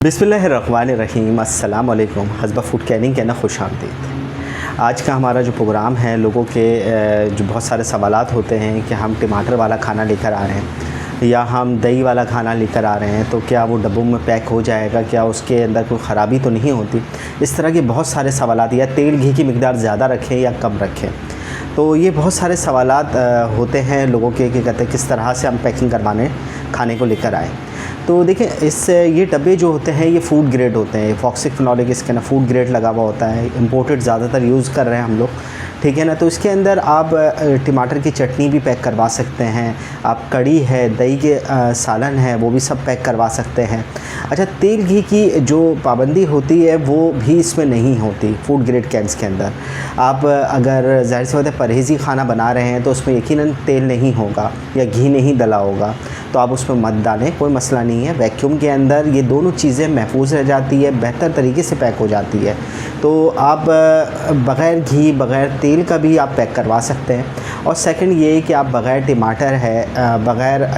बिस्मिल्लाहिर्रहमानिर्रहीम अस्सलाम वालेकुम। हज़बा फूड कैनिंग के ना खुश आमदीद। आज का हमारा जो प्रोग्राम है, लोगों के जो बहुत सारे सवालात होते हैं कि हम टमाटर वाला खाना लेकर आ रहे हैं या हम दही वाला खाना लेकर आ रहे हैं, तो क्या वो डब्बों में पैक हो जाएगा, क्या उसके अंदर कोई ख़राबी तो नहीं होती। इस तरह के बहुत सारे सवालात, या तेल घी की मिकदार ज़्यादा रखें या कम रखें। तो ये बहुत सारे सवालात होते हैं लोगों के कि कहते हैं किस तरह से हम पैकिंग करवाने खाने को लेकर आए। तो देखिए, ये डब्बे जो होते हैं ये फ़ूड ग्रेड होते हैं, फॉक्सिक फिनोलिक इसके ना फ़ूड ग्रेड लगा हुआ होता है। इंपोर्टेड ज़्यादातर यूज़ कर रहे हैं हम लोग, ठीक है ना। तो इसके अंदर आप टमाटर की चटनी भी पैक करवा सकते हैं, आप कड़ी है, दही के सालन है, वो भी सब पैक करवा सकते हैं। अच्छा, तेल घी की जो पाबंदी होती है वो भी इसमें नहीं होती फ़ूड ग्रेड कैंस के अंदर। आप अगर ज़ाहिर सी बात है परहेज़ी खाना बना रहे हैं तो उसमें यकीनन तेल नहीं होगा या घी नहीं डला होगा, तो आप उसमें मत डालें, कोई मसला नहीं है। वैक्यूम के अंदर ये दोनों चीज़ें महफूज रह जाती है, बेहतर तरीके से पैक हो जाती है। तो आप बग़ैर घी बग़ैर तेल का भी आप पैक करवा सकते हैं। और सेकंड ये कि आप बग़ैर टमाटर है, बग़ैर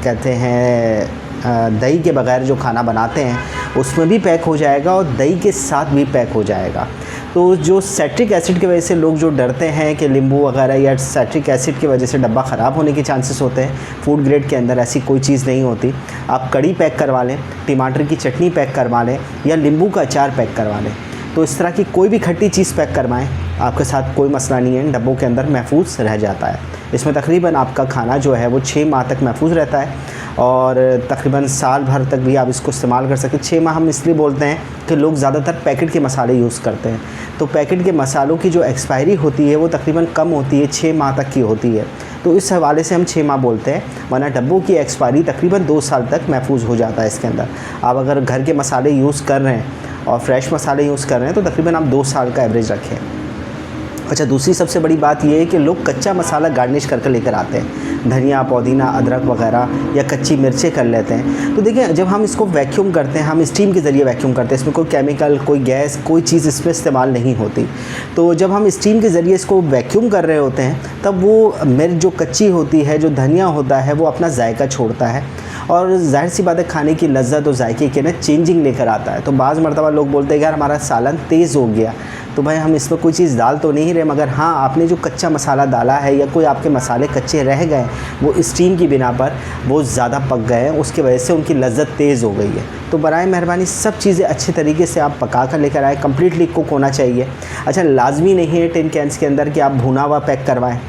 कहते हैं दही के बग़ैर जो खाना बनाते हैं उसमें भी पैक हो जाएगा और दही के साथ भी पैक हो जाएगा। तो जो सिट्रिक एसिड की वजह से लोग जो डरते हैं कि नींबू वगैरह या सिट्रिक एसिड की वजह से डब्बा ख़राब होने के चांसेस होते हैं, फ़ूड ग्रेड के अंदर ऐसी कोई चीज़ नहीं होती। आप कड़ी पैक करवा लें, टमाटर की चटनी पैक करवा लें या नींबू का अचार पैक करवा लें। तो इस तरह की कोई भी खट्टी चीज़ पैक करवाएं, आपके साथ कोई मसला नहीं है, डब्बों के अंदर महफूज रह जाता है। इसमें तकरीबन आपका खाना जो है वो 6 माह तक महफूज रहता है और तकरीबन साल भर तक भी आप इसको इस्तेमाल कर सकते हैं। 6 माह हम इसलिए बोलते हैं कि लोग ज़्यादातर पैकेट के मसाले यूज़ करते हैं, तो पैकेट के मसालों की जो एक्सपायरी होती है वो तकरीबन कम होती है, 6 माह तक की होती है। तो इस हवाले से हम 6 माह बोलते हैं, वरना डब्बों की एक्सपायरी तकरीबन 2 साल तक महफूज हो जाता है इसके अंदर। आप अगर घर के मसाले यूज़ कर रहे हैं और फ्रेश मसाले यूज़ कर रहे हैं तो तकरीबन आप 2 साल का एवरेज रखें। अच्छा, दूसरी सबसे बड़ी बात ये है कि लोग कच्चा मसाला गार्निश करके लेकर आते हैं, धनिया, पुदीना, अदरक वगैरह या कच्ची मिर्चें कर लेते हैं। तो देखिए, जब हम इसको वैक्यूम करते हैं, हम स्टीम के ज़रिए वैक्यूम करते हैं, इसमें कोई केमिकल, कोई गैस, कोई चीज़ इसमें इस्तेमाल नहीं होती। तो जब हम स्टीम के ज़रिए इसको वैक्यूम कर रहे होते हैं तब वो मिर्च जो कच्ची होती है, जो धनिया होता है, वो अपना जायका छोड़ता है और ज़ाहिर सी बात है खाने की लज्जत और जायके के ना चेंजिंग लेकर आता है। तो बाज़ मरतबा लोग बोलते हैं यार हमारा सालन तेज़ हो गया, तो भाई हम इसमें कोई चीज़ डाल तो नहीं रहे, मगर हाँ आपने जो कच्चा मसाला डाला है या कोई आपके मसाले कच्चे रह गए, वो स्टीम की बिना पर वो ज़्यादा पक गए हैं, उसकी वजह से उनकी लज्जत तेज़ हो गई है। तो बराए मेहरबानी सब चीज़ें अच्छे तरीके से आप पका कर लेकर आए, कम्प्लीटली कुक होना चाहिए। अच्छा, लाजमी नहीं है टिन कैंस के अंदर कि आप भुना हुआ पैक करवाएँ।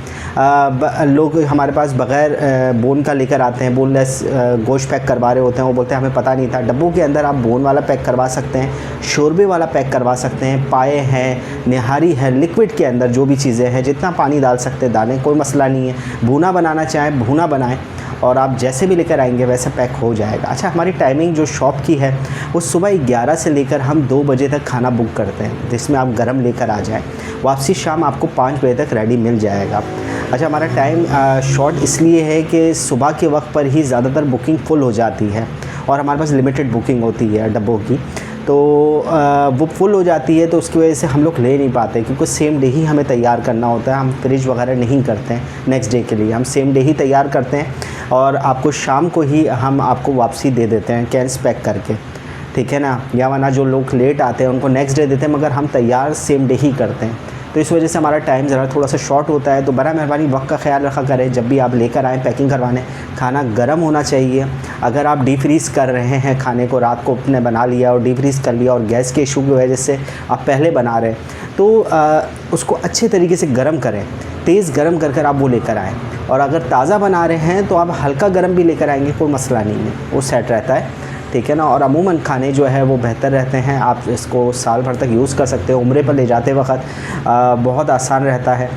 लोग हमारे पास बग़ैर बोन का लेकर आते हैं, बोनलेस गोश्त पैक करवा रहे होते हैं, वो बोलते हैं हमें पता नहीं था। डब्बों के अंदर आप बोन वाला पैक करवा सकते हैं, शोरबे वाला पैक करवा सकते हैं, पाए हैं, निहारी है, लिक्विड के अंदर जो भी चीज़ें हैं जितना पानी डाल सकते हैं डालें, कोई मसला नहीं है। भुना बनाना चाहें भुना बनाएं और आप जैसे भी लेकर आएंगे वैसे पैक हो जाएगा। अच्छा, हमारी टाइमिंग जो शॉप की है वो सुबह 11 से लेकर हम 2 बजे तक खाना बुक करते हैं, जिसमें आप गरम लेकर आ जाएं। वापसी शाम आपको 5 बजे तक रेडी मिल जाएगा। अच्छा, हमारा टाइम शॉर्ट इसलिए है कि सुबह के वक्त पर ही ज़्यादातर बुकिंग फुल हो जाती है और हमारे पास लिमिटेड बुकिंग होती है डब्बों की, तो वो फुल हो जाती है, तो उसकी वजह से हम लोग ले नहीं पाते, क्योंकि सेम डे ही हमें तैयार करना होता है। हम फ्रिज वगैरह नहीं करते हैं नेक्स्ट डे के लिए, हम सेम डे ही तैयार करते हैं और आपको शाम को ही हम आपको वापसी दे देते हैं कैंस पैक करके, ठीक है ना। या वरना जो लोग लेट आते हैं उनको नेक्स्ट डे देते हैं, मगर हम तैयार सेम डे ही करते हैं। तो इस वजह से हमारा टाइम ज़रा थोड़ा सा शॉर्ट होता है। तो बड़ा मेहरबानी वक्त का ख्याल रखा करें, जब भी आप लेकर आएँ पैकिंग करवाने, खाना गर्म होना चाहिए। अगर आप डीप फ्रीज़ कर रहे हैं खाने को, रात को अपने बना लिया और डीप फ्रीज़ कर लिया और गैस के इशू की वजह से आप पहले बना रहे हैं, तो उसको अच्छे तरीके से गर्म करें, तेज़ गर्म कर कर आप वो लेकर आएँ। और अगर ताज़ा बना रहे हैं तो आप हल्का गर्म भी लेकर आएँगे, कोई मसला नहीं है, वो सेट रहता है, ठीक है ना। और अमूमन खाने जो है वो बेहतर रहते हैं, आप इसको साल भर तक यूज़ कर सकते हो। उम्रे पर ले जाते वक्त बहुत आसान रहता है।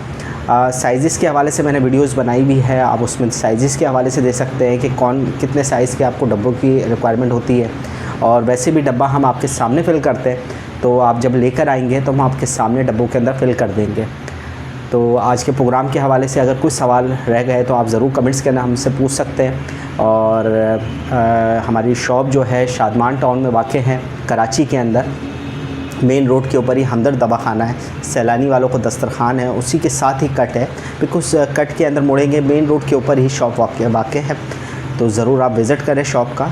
साइज़ के हवाले से मैंने वीडियोस बनाई भी है, आप उसमें साइज़ के हवाले से दे सकते हैं कि कौन कितने साइज़ के आपको डब्बों की रिक्वायरमेंट होती है। और वैसे भी डब्बा हम आपके सामने फ़िल करते हैं, तो आप जब लेकर आएंगे तो हम आपके सामने डब्बों के अंदर फ़िल कर देंगे। तो आज के प्रोग्राम के हवाले से अगर कुछ सवाल रह गए तो आप ज़रूर कमेंट्स के अंदर हमसे पूछ सकते हैं। और हमारी शॉप जो है शादमान टाउन में वाक़ है, कराची के अंदर, मेन रोड के ऊपर ही हमदर्द दवाखाना है, सैलानी वालों को दस्तरखान है, उसी के साथ ही कट है। बिल्कुल कट के अंदर मुड़ेंगे, मेन रोड के ऊपर ही शॉप वाक़ है, तो ज़रूर आप विज़िट करें शॉप का।